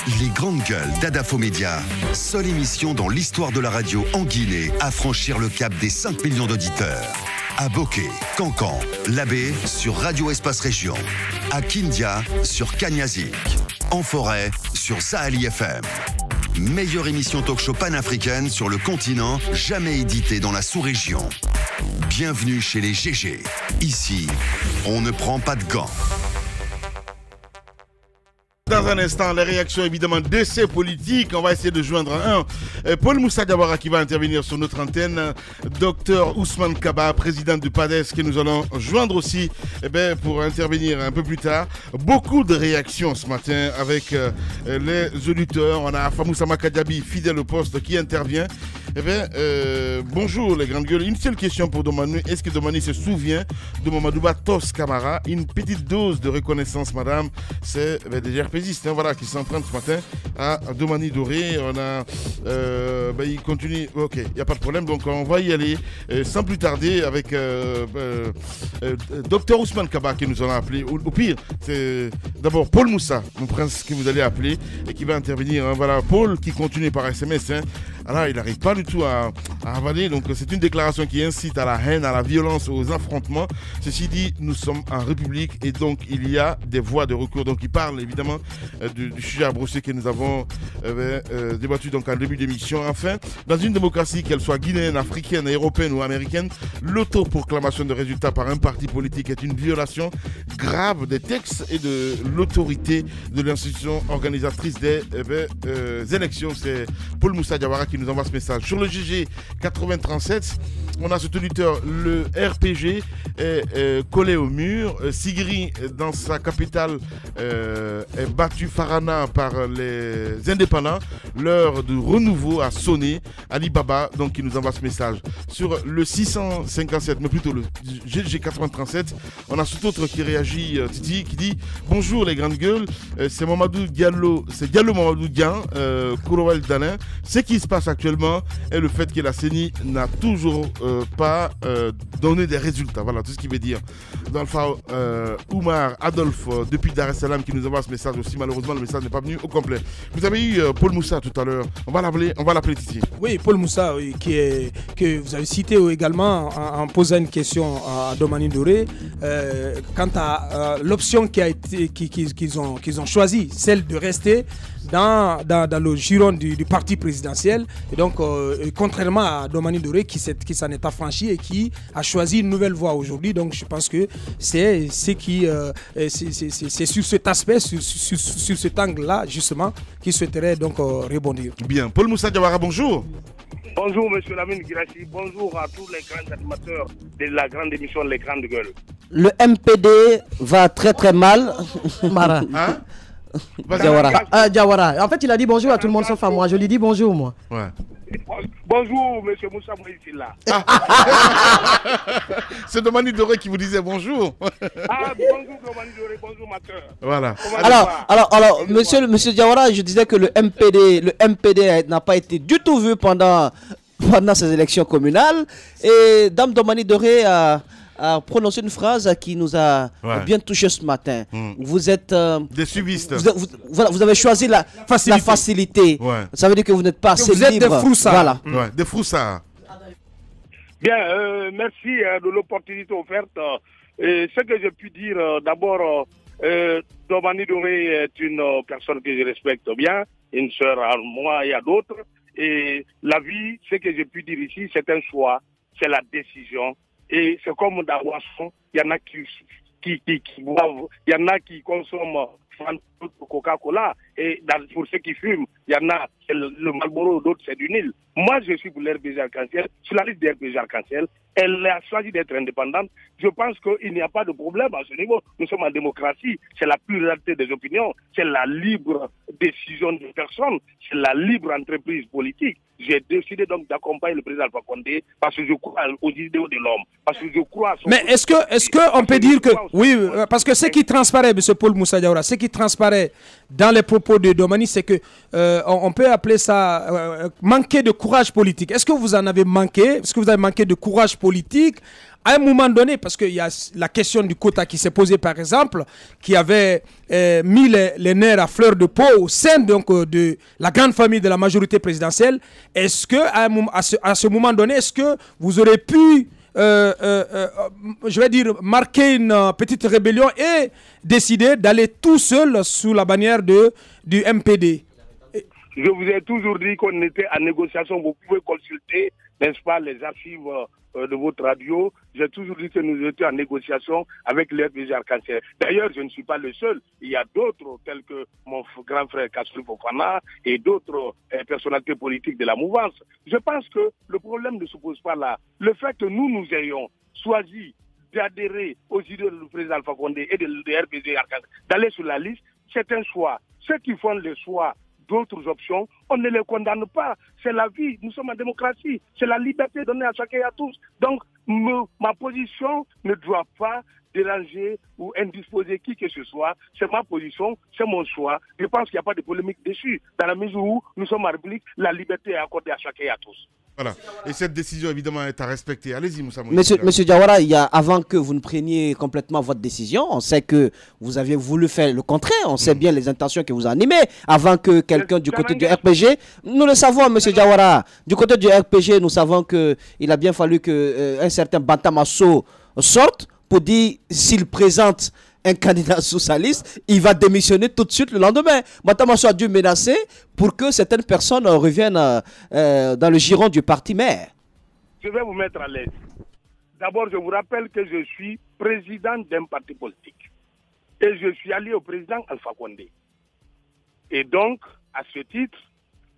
Les Grandes Gueules d'Adafo Média, seule émission dans l'histoire de la radio en Guinée à franchir le cap des 5 millions d'auditeurs. À Bokeh, Cancan, Labé sur Radio Espace Région. À Kindia sur Kanyazik. En forêt sur Sahali FM. Meilleure émission talk-show panafricaine sur le continent, jamais éditée dans la sous-région. Bienvenue chez les GG. Ici, on ne prend pas de gants. Dans un instant, les réactions évidemment de ces politiques. On va essayer de joindre Paul Moussa Diawara qui va intervenir sur notre antenne. Docteur Ousmane Kaba, président du PADES, que nous allons joindre aussi pour intervenir un peu plus tard. Beaucoup de réactions ce matin avec les auditeurs. On a Famoussa Makadiabi, fidèle au poste, qui intervient. Bonjour les grandes gueules. Une seule question pour Domani. Est-ce que Domani se souvient de Mamadouba Tos Camara? Une petite dose de reconnaissance, madame. C'est des RPGistes qui s'entraînent ce matin à Domani Doré. On a, il continue. Ok, il n'y a pas de problème. Donc on va y aller sans plus tarder avec Docteur Ousmane Kaba qui nous en a appelé. Au pire, c'est d'abord Paul Moussa, mon prince, que vous allez appeler et qui va intervenir. Voilà, Paul qui continue par SMS. Alors, il n'arrive pas du tout à avaler. Donc, c'est une déclaration qui incite à la haine, à la violence, aux affrontements. Ceci dit, nous sommes en République et donc il y a des voies de recours. Donc, il parle évidemment du sujet à brosser que nous avons débattu donc en début d'émission. Enfin, dans une démocratie, qu'elle soit guinéenne, africaine, européenne ou américaine, l'autoproclamation de résultats par un parti politique est une violation grave des textes et de l'autorité de l'institution organisatrice des élections. C'est Paul Moussa Diawara qui nous envoie ce message. Sur le GG 8037, on a ce auditeur, le RPG est collé au mur. Sigri, dans sa capitale, est battu Farana par les indépendants. L'heure de renouveau a sonné. Ali Baba, donc, qui nous envoie ce message. Sur le 657, mais plutôt le GG 8037, on a cet autre qui réagit, Titi, qui dit bonjour les grandes gueules, c'est Mamadou Diallo, c'est Diallo Mamadou Dian, Kourowel Danin. Ce qui se passe actuellement est le fait que la CENI n'a toujours pas donné des résultats. Voilà tout ce qu'il veut dire. D'Alpha Oumar Adolphe depuis Dar es Salaam qui nous envoie ce message aussi. Malheureusement, le message n'est pas venu au complet. Vous avez eu Paul Moussa tout à l'heure. On va l'appeler Titi. Oui, Paul Moussa, oui, que vous avez cité également en posant une question à Domani Doré quant à l'option qu'ils ont choisi, celle de rester dans le giron du parti présidentiel. Et donc, contrairement à Domani Doré qui s'en est affranchi et qui a choisi une nouvelle voie aujourd'hui. Donc, je pense que c'est sur cet aspect, sur cet angle-là, justement, qu'il souhaiterait donc rebondir. Bien. Paul Moussa Diawara, bonjour. Bonjour, monsieur Lamine Girassi. Bonjour à tous les grands animateurs de la grande émission Les Grandes Gueules. Le MPD va très très mal. Mara. Hein? Diawara. Diawara. En fait, il a dit bonjour à tout le monde sauf à moi. Je lui dis bonjour, moi. Ouais. Bonjour, monsieur Moussa Moïse là. C'est Domani Doré qui vous disait bonjour. Bonjour Domani Doré, bonjour ma cœur. Voilà. Alors, monsieur Diawara, je disais que le MPD n'a pas été du tout vu pendant ces élections communales. Et Dame Domani Doré a prononcé une phrase qui nous a bien touché ce matin. Vous êtes des suivistes. Vous avez choisi la facilité. Ouais. Ça veut dire que vous n'êtes pas assez libre. Vous êtes des froussards. Voilà. Ouais, des froussards. Bien, merci de l'opportunité offerte. Ce que j'ai pu dire, d'abord, Domani Doré est une personne que je respecte bien, une sœur à moi et à d'autres. Et la vie, ce que j'ai pu dire ici, c'est un choix, c'est la décision. Et c'est comme dans la boisson, il y en a qui boivent, il y en a qui consomment Coca-Cola, et pour ceux qui fument, il y en a le Marlboro, d'autres c'est du Nil. Moi, je suis pour l'RPG Arc-en-Ciel, sur la liste de l'RPG Arc-en-Ciel, elle a choisi d'être indépendante. Je pense qu'il n'y a pas de problème à ce niveau. Nous sommes en démocratie, c'est la pluralité des opinions, c'est la libre décision des personnes, c'est la libre entreprise politique. J'ai décidé donc d'accompagner le président Alpha Condé parce que je crois aux idéaux de l'homme, parce que je crois à son... Mais est-ce que on peut dire que... Oui, parce que ce qui transparaît, M. Paul Moussa Diawara, ce qui transparaît dans les propos de Domani, c'est que on peut appeler ça manquer de courage politique. Est-ce que vous en avez manqué? Est-ce que vous avez manqué de courage politique à un moment donné, parce qu'il y a la question du quota qui s'est posée par exemple, qui avait mis les nerfs à fleur de peau au sein donc, de la grande famille de la majorité présidentielle, est-ce que à ce moment donné, est-ce que vous aurez pu je vais dire, marquer une petite rébellion et décider d'aller tout seul sous la bannière du MPD? Je vous ai toujours dit qu'on était en négociation. Vous pouvez consulter, n'est-ce pas, les archives de votre radio. J'ai toujours dit que nous étions en négociation avec l'RPG Arc-en-Ciel. D'ailleurs, je ne suis pas le seul. Il y a d'autres, tels que mon grand frère Kassoul Fofana et d'autres personnalités politiques de la mouvance. Je pense que le problème ne se pose pas là. Le fait que nous ayons choisi d'adhérer aux idées du président Alpha Condé et de l'RPG Arc-en-Ciel, d'aller sur la liste, c'est un choix. Ceux qui font le choix d'autres options, on ne les condamne pas. C'est la vie, nous sommes en démocratie, c'est la liberté donnée à chacun et à tous. Donc, ma position ne doit pas déranger ou indisposer qui que ce soit. C'est ma position, c'est mon choix. Je pense qu'il n'y a pas de polémique dessus. Dans la mesure où nous sommes en République, la liberté est accordée à chacun et à tous. Voilà. Et cette décision, évidemment, est à respecter. Allez-y, Moussa Moïse. Monsieur Diawara, avant que vous ne preniez complètement votre décision, on sait que vous aviez voulu faire le contraire. On sait bien les intentions que vous animez. Avant que quelqu'un du côté du RPG, nous le savons, monsieur Diawara, du côté du RPG, nous savons qu'il a bien fallu qu'un certain Bantamasso sorte pour dire s'il présente un candidat sous sa liste, il va démissionner tout de suite le lendemain. Bantamasso a dû menacer pour que certaines personnes reviennent dans le giron du parti maire. Je vais vous mettre à l'aise. D'abord, je vous rappelle que je suis président d'un parti politique. Et je suis allié au président Alpha Condé. Et donc, à ce titre,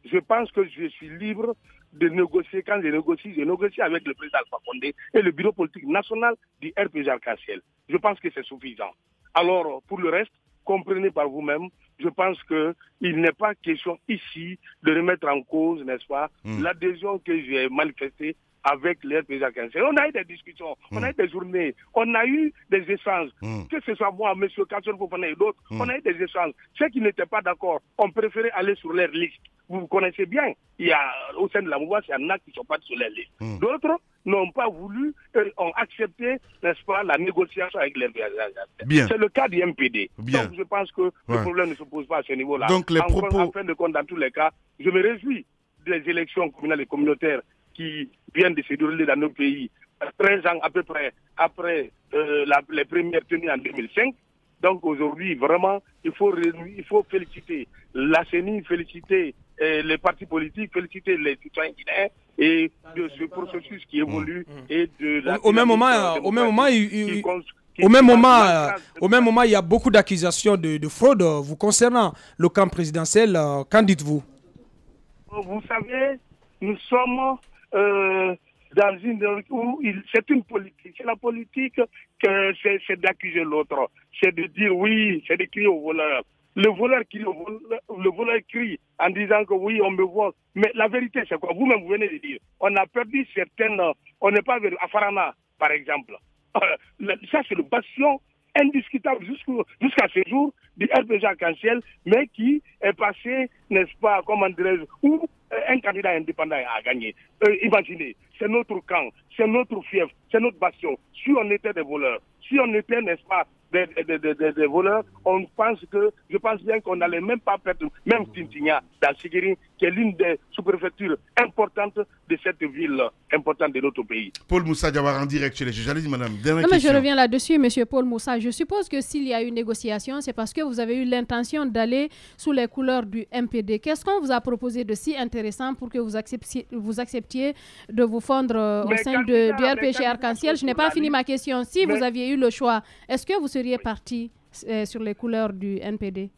je pense que je suis libre de négocier. Quand je négocie avec le président Alpha Condé et le bureau politique national du RPG Arc-en-Ciel. Je pense que c'est suffisant. Alors, pour le reste, comprenez par vous-même, je pense qu'il n'est pas question ici de remettre en cause, n'est-ce pas, l'adhésion que j'ai manifestée avec les RPG Arc-en-Ciel. On a eu des discussions, on a eu des journées, on a eu des échanges, que ce soit moi, M. Kassoul Fofana et d'autres, on a eu des échanges. Ceux qui n'étaient pas d'accord ont préféré aller sur leur liste. Vous connaissez bien, il y a, au sein de la mouvance, il y en a qui ne sont pas sur leur liste. D'autres n'ont pas voulu, ont accepté, n'est-ce pas, la négociation avec les RPG. C'est le cas du MPD. Donc je pense que le problème ne se pose pas à ce niveau-là. Donc les propos... En fin de compte, dans tous les cas, je me réjouis des élections communales et communautaires qui viennent de se dérouler dans nos pays 13 ans à peu près après les premières tenues en 2005. Donc aujourd'hui, vraiment, il faut féliciter la CENI, féliciter les partis politiques, féliciter les citoyens guinéens et de ce processus qui évolue et de la... Au même moment, il y a beaucoup d'accusations de fraude vous concernant le camp présidentiel. Qu'en dites-vous? Vous savez, nous sommes dans c'est une politique. C'est la politique que c'est d'accuser l'autre. C'est de dire oui, c'est de crier au voleur. Le voleur crie en disant que oui, on me vole. Mais la vérité, c'est quoi? Vous-même, vous venez de dire. On a perdu certaines... On n'est pas venu à Farana, par exemple. Ça, c'est le bastion indiscutable jusqu'à ce jour du RPG Arc-en-Ciel, mais qui est passé, n'est-ce pas, comment dirais-je, où un candidat indépendant a gagné. Imaginez, c'est notre camp, c'est notre fief, c'est notre bastion. Si on était des voleurs, si on était, n'est-ce pas, des voleurs, je pense bien qu'on n'allait même pas perdre, même Tintigna, dans Sigiri, qui est l'une des sous-préfectures importantes de cette ville importante de notre pays. Paul Moussa Diawara en direct chez les juges. Allez-y, madame. Non, mais je reviens là-dessus, monsieur Paul Moussa. Je suppose que s'il y a eu négociation, c'est parce que vous avez eu l'intention d'aller sous les couleurs du MPD. Qu'est-ce qu'on vous a proposé de si intéressant pour que vous acceptiez de vous fondre au sein du RPG Arc-en-Ciel? Je n'ai pas fini ma question. Si vous aviez eu le choix, est-ce que vous seriez parti sur les couleurs du NPD?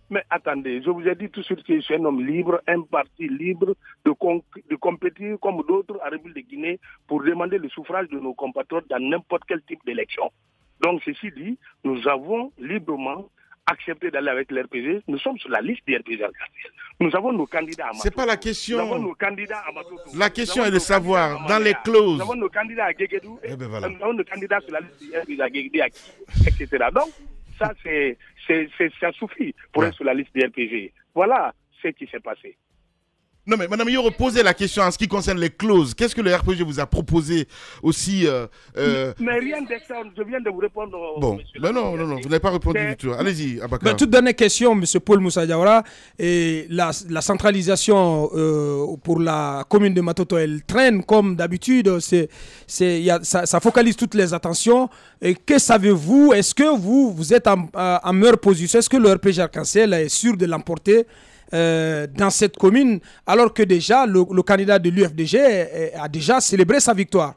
Mais attendez, je vous ai dit tout de suite que je suis un homme libre, un parti libre de compétir comme d'autres à République de Guinée pour demander le suffrage de nos compatriotes dans n'importe quel type d'élection. Donc, ceci dit, nous avons librement accepté d'aller avec l'RPG. Nous sommes sur la liste du RPG Arc-en-Ciel. Nous avons nos candidats à Matoto. C'est pas la question. Nous avons nos candidats à Matoto. La question est de savoir, dans les clauses. Nous avons nos candidats à Guéguédou. Voilà. Nous avons nos candidats sur la liste du RPG à Guéguédou, etc. Donc, ça, ça suffit pour être sur la liste du RPG. Voilà ce qui s'est passé. Non, mais Madame Yoro posait la question en ce qui concerne les clauses. Qu'est-ce que le RPG vous a proposé aussi Mais rien de ça, je viens de vous répondre. Bon, ben non, vous n'avez pas répondu du tout. Allez-y, Abakar. Toute dernière question, M. Paul Moussa Diawara. Et la centralisation pour la commune de Matoto, elle traîne comme d'habitude. Ça focalise toutes les attentions. Et que savez-vous? Est-ce que vous êtes en meilleure position? Est-ce que le RPG Arc-en-Ciel est sûr de l'emporter dans cette commune, alors que déjà le candidat de l'UFDG a déjà célébré sa victoire?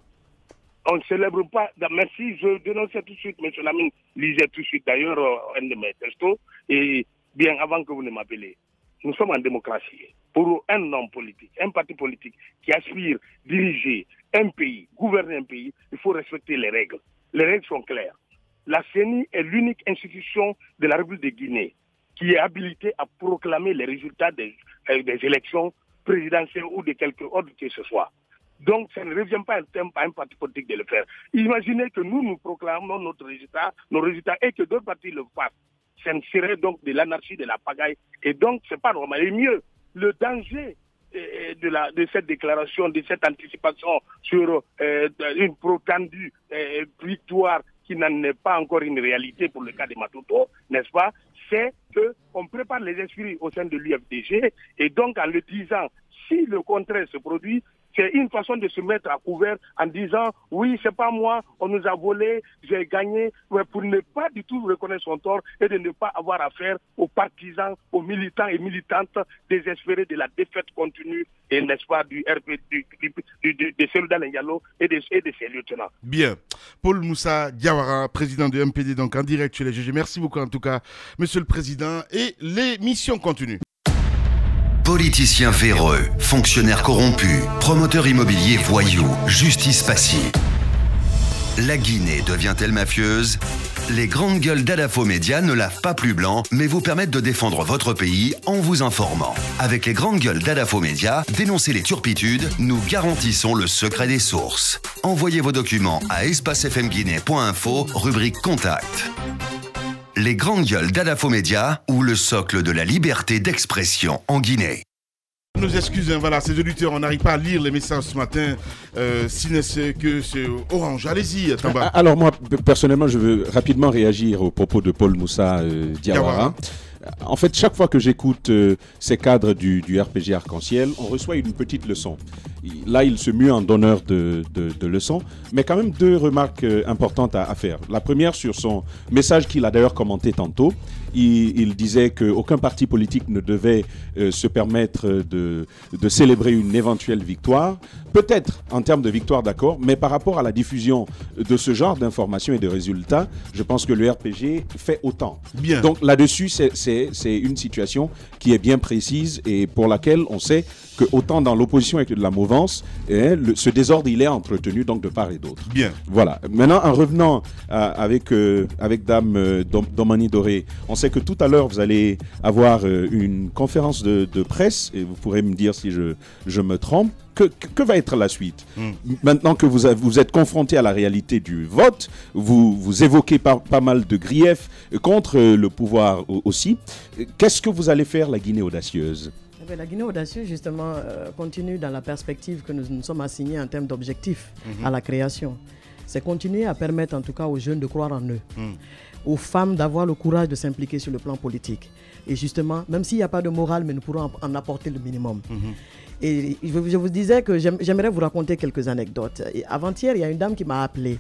On ne célèbre pas. Merci, je dénonçais tout de suite, M. Lamine lisait tout de suite d'ailleurs un de mes textos, et bien avant que vous ne m'appeliez. Nous sommes en démocratie. Pour un homme politique, un parti politique qui aspire diriger un pays, gouverner un pays, il faut respecter les règles. Les règles sont claires. La CENI est l'unique institution de la République de Guinée qui est habilité à proclamer les résultats des élections présidentielles ou de quelque ordre que ce soit. Donc, ça ne revient pas à un parti politique de le faire. Imaginez que nous proclamons nos résultats et que d'autres partis le fassent. Ça serait donc de l'anarchie, de la pagaille. Et donc, c'est pas normal. Et mieux, le danger de cette déclaration, de cette anticipation sur une prétendue victoire qui n'en est pas encore une réalité pour le cas de Matoto, n'est-ce pas? C'est qu'on prépare les esprits au sein de l'UFDG et donc en le disant, si le contraire se produit, c'est une façon de se mettre à couvert en disant « Oui, c'est pas moi, on nous a volé, j'ai gagné », pour ne pas du tout reconnaître son tort et de ne pas avoir affaire aux partisans, aux militants et militantes désespérés de la défaite continue, et n'est-ce pas, du RP, de Selouda Ndiallo et de ses lieutenants. Bien. Paul Moussa Diawara, président de MPD, donc en direct chez les GG. Merci beaucoup en tout cas, Monsieur le Président, et l'émission continue. Politiciens véreux, fonctionnaires corrompus, promoteurs immobiliers voyous, justice passive. La Guinée devient-elle mafieuse? Les grandes gueules d'Adafo Média ne lavent pas plus blanc, mais vous permettent de défendre votre pays en vous informant. Avec les grandes gueules d'Adafo Média, dénoncez les turpitudes, nous garantissons le secret des sources. Envoyez vos documents à espacefmguinée.info, rubrique Contact. Les grandes gueules d'Adafo Média ou le socle de la liberté d'expression en Guinée. Nos excuses, voilà, ces auditeurs, on n'arrive pas à lire les messages ce matin, si n'est que c'est Orange. Allez-y, Tamba. Alors moi, personnellement, je veux rapidement réagir aux propos de Paul Moussa Diawara. En fait, chaque fois que j'écoute ces cadres du RPG Arc-en-Ciel, on reçoit une petite leçon. Là, il se mue en donneur de leçons, mais quand même deux remarques importantes à faire. La première, sur son message qu'il a d'ailleurs commenté tantôt, il disait qu'aucun parti politique ne devait se permettre de célébrer une éventuelle victoire. Peut-être en termes de victoire, d'accord, mais par rapport à la diffusion de ce genre d'informations et de résultats, je pense que le RPG fait autant. Bien. Donc là-dessus, c'est une situation qui est bien précise et pour laquelle on sait que autant dans l'opposition que de la mouvance, ce désordre, il est entretenu donc de part et d'autre. Bien. Voilà. Maintenant, en revenant avec Dame Domani Doré, on sait que tout à l'heure, vous allez avoir une conférence de presse, et vous pourrez me dire si je me trompe. Que va être la suite? Maintenant que vous êtes confronté à la réalité du vote, vous évoquez pas mal de griefs contre le pouvoir aussi. Qu'est-ce que vous allez faire, la Guinée audacieuse? La Guinée audacieuse, justement, continue dans la perspective que nous sommes assignés en termes d'objectifs à la création. C'est continuer à permettre, en tout cas, aux jeunes de croire en eux, aux femmes d'avoir le courage de s'impliquer sur le plan politique. Et justement, même s'il n'y a pas de morale, mais nous pourrons en apporter le minimum. Et je vous disais que j'aimerais vous raconter quelques anecdotes. Avant-hier, il y a une dame qui m'a appelé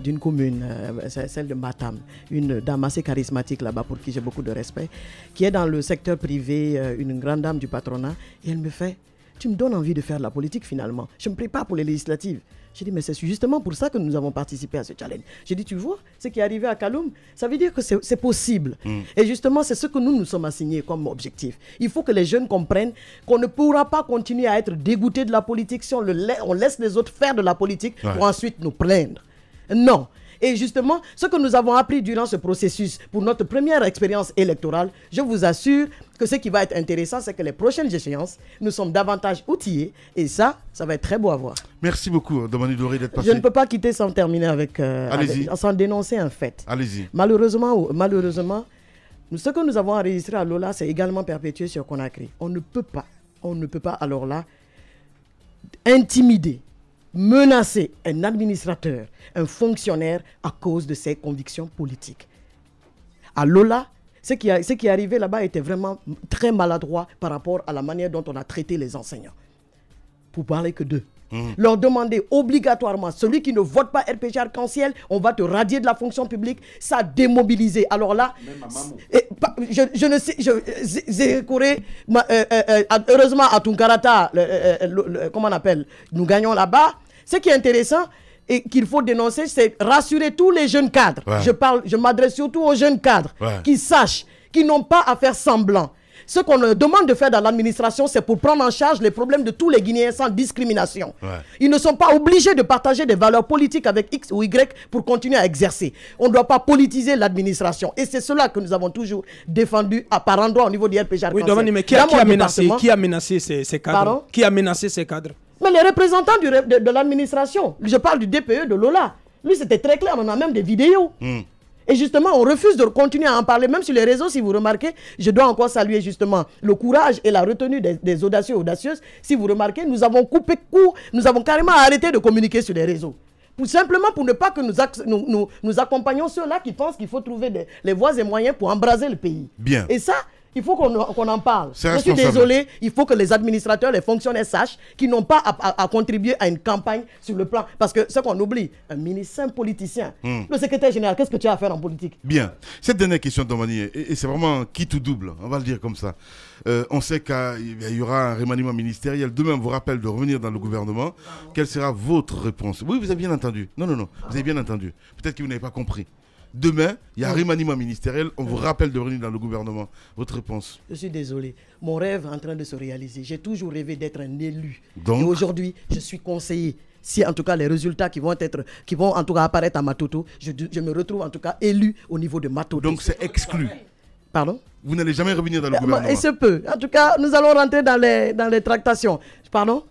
d'une commune, celle de Matam, une dame assez charismatique là-bas pour qui j'ai beaucoup de respect, qui est dans le secteur privé, une grande dame du patronat, et elle me fait « Tu me donnes envie de faire de la politique finalement. Je me prépare pour les législatives. » J'ai dit, mais c'est justement pour ça que nous avons participé à ce challenge. J'ai dit, tu vois, ce qui est arrivé à Kaloum, ça veut dire que c'est possible. Et justement, c'est ce que nous sommes assignés comme objectif. Il faut que les jeunes comprennent qu'on ne pourra pas continuer à être dégoûté de la politique si on laisse les autres faire de la politique pour ensuite nous plaindre. Non. Et justement, ce que nous avons appris durant ce processus pour notre première expérience électorale, je vous assure que ce qui va être intéressant, c'est que les prochaines échéances, nous sommes davantage outillés et ça va être très beau à voir. Merci beaucoup, Domani Doré, d'être passé. Je ne peux pas quitter sans terminer sans dénoncer un fait. Allez-y. Malheureusement, ce que nous avons enregistré à Lola, c'est également perpétué sur Conakry. On ne peut pas on ne peut pas alors là intimider, menacer un administrateur, un fonctionnaire à cause de ses convictions politiques. À Lola, ce qui est arrivé là-bas était vraiment très maladroit par rapport à la manière dont on a traité les enseignants. Pour parler que d'eux. Leur demander obligatoirement, celui qui ne vote pas RPG Arc-en-Ciel, on va te radier de la fonction publique, ça a démobilisé. Alors là, je ne sais, heureusement à Tunkarata, comment on appelle, nous gagnons là-bas. Ce qui est intéressant et qu'il faut dénoncer, c'est rassurer tous les jeunes cadres. Ouais. Je m'adresse surtout aux jeunes cadres qui sachent, qui n'ont pas à faire semblant. Ce qu'on leur demande de faire dans l'administration, c'est pour prendre en charge les problèmes de tous les Guinéens sans discrimination. Ouais. Ils ne sont pas obligés de partager des valeurs politiques avec X ou Y pour continuer à exercer. On ne doit pas politiser l'administration. Et c'est cela que nous avons toujours défendu à par endroit au niveau du RPG Arc-en-Ciel. Oui, Domani, mais qui a menacé ces cadres? Pardon? Qui a menacé ces cadres? Mais les représentants de l'administration. Je parle du DPE de Lola. Lui, c'était très clair. On a même des vidéos. Et justement, on refuse de continuer à en parler, même sur les réseaux, si vous remarquez. Je dois encore saluer justement le courage et la retenue des audacieux et audacieuses. Si vous remarquez, nous avons coupé court, nous avons carrément arrêté de communiquer sur les réseaux. Simplement pour ne pas que nous accompagnions ceux-là qui pensent qu'il faut trouver les voies et moyens pour embraser le pays. Bien. Et ça, il faut qu'on en parle. Je suis désolé, il faut que les administrateurs, les fonctionnaires sachent qu'ils n'ont pas à contribuer à une campagne sur le plan. Parce que ce qu'on oublie, un ministre, un politicien, le secrétaire général, qu'est-ce que tu as à faire en politique? Bien. Cette dernière question, Domani, et c'est vraiment quitte ou double, on va le dire comme ça. On sait qu'il y aura un remaniement ministériel. Demain, on vous rappelle de revenir dans le gouvernement. Quelle sera votre réponse? Oui, vous avez bien entendu. Non, vous avez bien entendu. Peut-être que vous n'avez pas compris. Demain, il y a un remaniement ministériel, on vous rappelle de revenir dans le gouvernement. Votre réponse? Je suis désolé. Mon rêve est en train de se réaliser. J'ai toujours rêvé d'être un élu. Donc, et aujourd'hui, je suis conseiller. Si en tout cas les résultats qui vont en tout cas apparaître à Matoto, je me retrouve en tout cas élu au niveau de Matoto. Donc c'est exclu. Pardon? Vous n'allez jamais revenir dans le gouvernement? Et ce peut. En tout cas, nous allons rentrer dans les tractations. Pardon?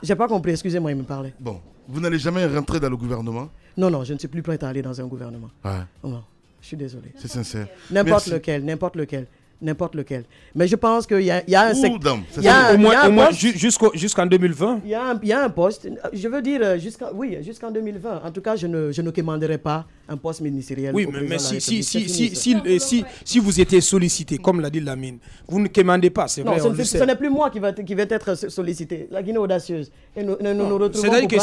J'ai pas compris, excusez-moi, il me parlait. Bon, vous n'allez jamais rentrer dans le gouvernement? Non, je ne suis plus prêt à aller dans un gouvernement. Ouais. Non, je suis désolé. C'est sincère. N'importe lequel. Mais je pense qu'il y a un secteur. Au moins jusqu'en 2020. Il y a un poste. Je veux dire jusqu'en 2020. En tout cas, je ne commanderai pas un poste ministériel. Oui, mais si vous étiez sollicité, comme l'a dit Lamine, vous ne commandez pas, c'est vrai. Ce n'est plus moi qui vais être sollicité. La Guinée audacieuse. Et nous retrouvons. C'est-à-dire que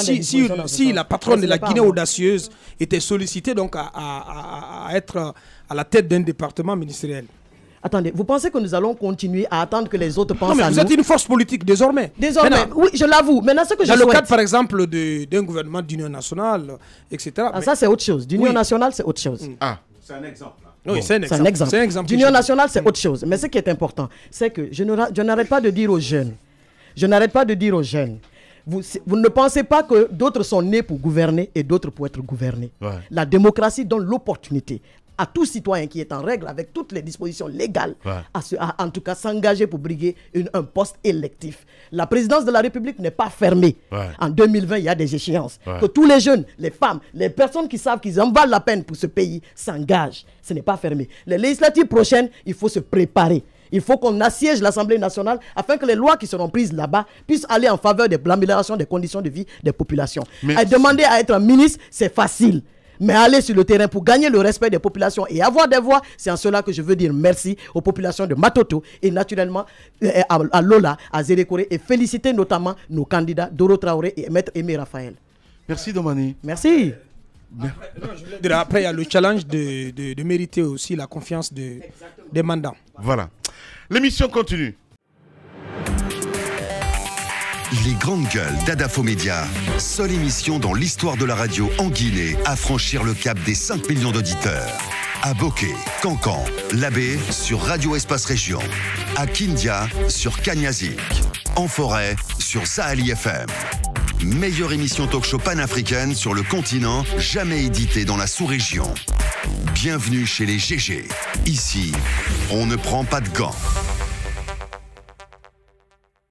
si la patronne de la Guinée audacieuse était sollicitée donc à être à la tête d'un département ministériel. Attendez, vous pensez que nous allons continuer à attendre que les autres pensent à nous? Non, mais vous êtes une force politique désormais. Désormais, oui, je l'avoue. Maintenant, ce que je souhaite... Dans le cadre, par exemple, d'un gouvernement d'union nationale, etc. Ah, ça, c'est autre chose. D'union nationale, c'est autre chose. Ah, c'est un exemple. Oui, c'est un exemple. D'union nationale, c'est autre chose. Mais ce qui est important, c'est que je n'arrête pas de dire aux jeunes, vous ne pensez pas que d'autres sont nés pour gouverner et d'autres pour être gouvernés. Ouais. La démocratie donne l'opportunité à tout citoyen qui est en règle avec toutes les dispositions légales, à en tout cas s'engager pour briguer un poste électif. La présidence de la République n'est pas fermée. Ouais. En 2020, il y a des échéances. Ouais. Que tous les jeunes, les femmes, les personnes qui savent qu'ils en valent la peine pour ce pays s'engagent. Ce n'est pas fermé. Les législatives prochaines, il faut se préparer. Il faut qu'on assiège l'Assemblée nationale afin que les lois qui seront prises là-bas puissent aller en faveur de l'amélioration des conditions de vie des populations. Demander à être un ministre, c'est facile. Mais aller sur le terrain pour gagner le respect des populations et avoir des voix, c'est en cela que je veux dire merci aux populations de Matoto et naturellement à Lola, à Zérékoré et féliciter notamment nos candidats Doro Traoré et Maître Aimé Raphaël. Merci Domani. Merci. Après, il y a le challenge de mériter aussi la confiance des mandats. Voilà. L'émission continue. Les grandes gueules d'Adafo Média, seule émission dans l'histoire de la radio en Guinée à franchir le cap des 5 millions d'auditeurs. À Boké, Cancan, Labé sur Radio Espace Région. À Kindia sur Kanyazik. En forêt sur Sahali FM. Meilleure émission talk-show panafricaine sur le continent, jamais éditée dans la sous-région. Bienvenue chez les GG. Ici, on ne prend pas de gants.